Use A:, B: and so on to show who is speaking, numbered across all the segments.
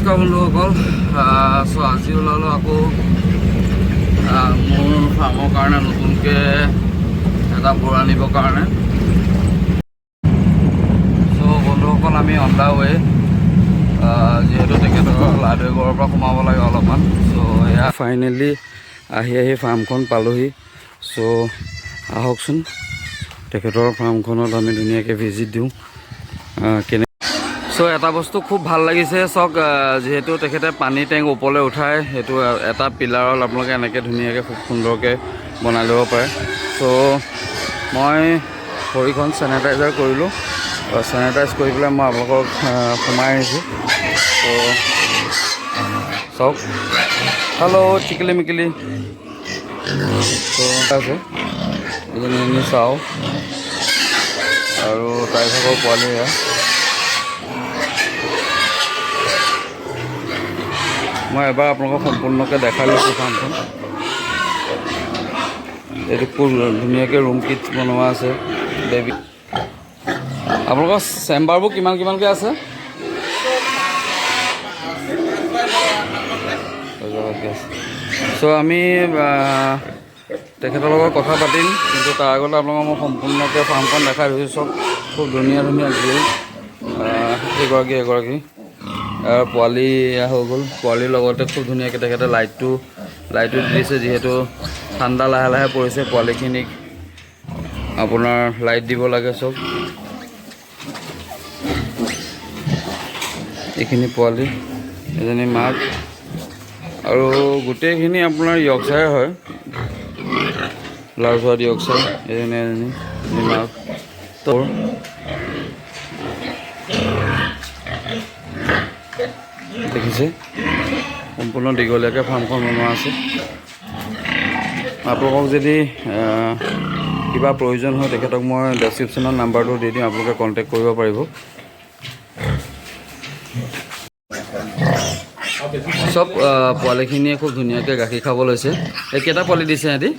A: নমস্কাৰ বন্ধুসকল। চ' আজি ওলালোঁ আকৌ মোৰ ফাৰ্মৰ কাৰণে নতুনকৈ এটা বৰ আনিবৰ কাৰণে। চ' বন্ধুসকল আমি অন দা ৱে, যিহেতু তেখেতৰ লাডুগড়ৰ পৰা সোমাব লাগে অলপমান। চ' এয়া ফাইনেলি আহি ফাৰ্মখন পালোহি। চ' আহকচোন তেখেতৰ ফাৰ্মখনত আমি ধুনীয়াকৈ ভিজিট দিওঁ। চ' এটা বস্তু খুব ভাল লাগিছে চাওক, যিহেতু তেখেতে পানী টেংক ওপৰলৈ উঠাই, সেইটো এটা পিলাৰত আপোনালোকে এনেকৈ ধুনীয়াকৈ খুব সুন্দৰকৈ বনাই ল'ব পাৰে। চ' মই ভৰিখন চেনিটাইজাৰ কৰিলোঁ, চেনিটাইজ কৰি পেলাই মই আপোনালোকক সোমাই আহিছোঁ। চ' চাওক, হেল্ল' টিকিলি মিকিলি। চ' আছে এজনী চাওঁ আৰু তাই ভাগৰ পোৱালি এয়া। মই এবাৰ আপোনালোকক সম্পূৰ্ণকৈ দেখাই লৈছোঁ ফাৰ্মখন। এইটো খুব ধুনীয়াকৈ ৰুম কিট বনোৱা আছে। বেবী আপোনালোকৰ চেম্বাৰবোৰ কিমানকৈ আছে? চ' আমি তেখেতৰ লগত কথা পাতিম, কিন্তু তাৰ আগতে আপোনালোকক মই সম্পূৰ্ণকৈ ফাৰ্মখন দেখাই দিছোঁ। চব খুব ধুনীয়া গ্ৰিল। এগৰাকী পোৱালি হৈ গ'ল। পোৱালিৰ লগতে খুব ধুনীয়াকৈ তেখেতে লাইটটো দিছে, যিহেতু ঠাণ্ডা লাহে লাহে পৰিছে, পোৱালিখিনিক আপোনাৰ লাইট দিব লাগে। চব এইখিনি পোৱালি, এজনী মাক, আৰু গোটেইখিনি আপোনাৰ য়ৰ্কশ্বায়াৰ হয়, লাৰ্জ য়ৰ্কশ্বায়াৰ। এজনী মাক তোৰ দেখিছে, সম্পূৰ্ণ দীঘলীয়াকৈ ফাৰ্মখন বনোৱা আছে। আপোনালোকক যদি কিবা প্ৰয়োজন হয়, তেখেতক মই ডেছক্ৰিপশ্যনত নাম্বাৰটো দি দিম, আপোনালোকে কণ্টেক্ট কৰিব পাৰিব। চব পোৱালিখিনিয়ে খুব ধুনীয়াকৈ গাখীৰ খাব লৈছে। এই কেইটা পোৱালি দিছে সিহঁতি?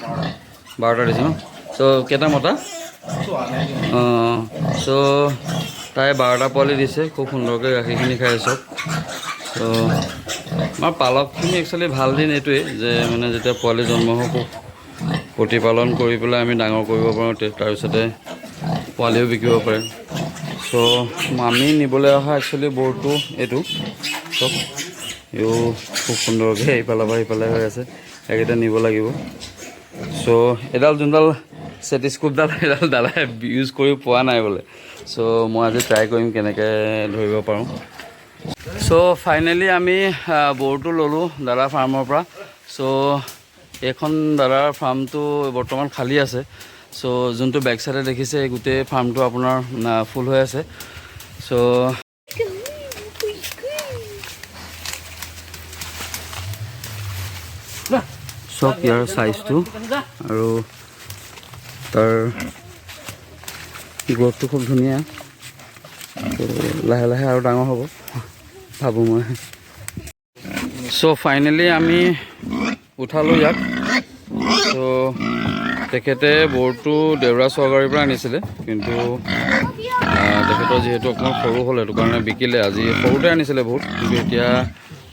A: 12টা দিছে ন? চ' কেইটা মতা? চ' তাই 12টা পোৱালি দিছে, খুব সুন্দৰকৈ গাখীৰখিনি খাই চব। ত' আমাৰ পালকখিনি একচুৱেলি ভাল দিন এইটোৱেই যে মানে যেতিয়া পোৱালি জন্ম হ'ব, প্ৰতিপালন কৰি পেলাই আমি ডাঙৰ কৰিব পাৰোঁ, তাৰপিছতে পোৱালিও বিকিব পাৰে। চ' আমি নিবলৈ অহা একচুৱেলি বৰ্ডটো এইটো চব, ইও খুব সুন্দৰকৈ ইফালৰ পৰা সিফালে হৈ আছে, এইকেইটা নিব লাগিব। চ' এডাল যোনডাল ষ্টেথিস্কোপডাল এডাল দাদাই ইউজ কৰি পোৱা নাই বোলে। চ' মই আজি ট্ৰাই কৰিম কেনেকৈ ধৰিব পাৰোঁ। চ' ফাইনেলি আমি বৰ্ডটো ল'লোঁ দাদাৰ ফাৰ্মৰ পৰা। চ' এইখন দাদাৰ ফাৰ্মটো বৰ্তমান খালী আছে। চ' যোনটো বেক চাইডে দেখিছে, গোটেই ফাৰ্মটো আপোনাৰ ফুল হৈ আছে। চ' চব ইয়াৰ চাইজটো আৰু তাৰ গ্ৰথটো খুব ধুনীয়া। লাহে লাহে আৰু ডাঙৰ হ'ব ভাবোঁ মই। চ' ফাইনেলি আমি উঠালোঁ ইয়াক। চ' তেখেতে বৰ্ডটো দেউৰা চৰকাৰীৰ পৰা আনিছিলে, কিন্তু তেখেতৰ যিহেতু অকণমান সৰু হ'ল, সেইটো কাৰণে বিকিলে। আজি সৰুতে আনিছিলে বহুত, কিন্তু এতিয়া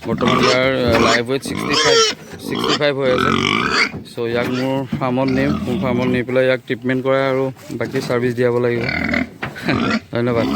A: বৰ্তমান ইয়াৰ লাইভ ৱেইট 65 হৈ আছে। চ' ইয়াক মোৰ ফাৰ্মত নি পেলাই ইয়াক ট্ৰিটমেণ্ট কৰা আৰু বাকী ছাৰ্ভিচ দিয়াব লাগিব। ধন্যবাদ।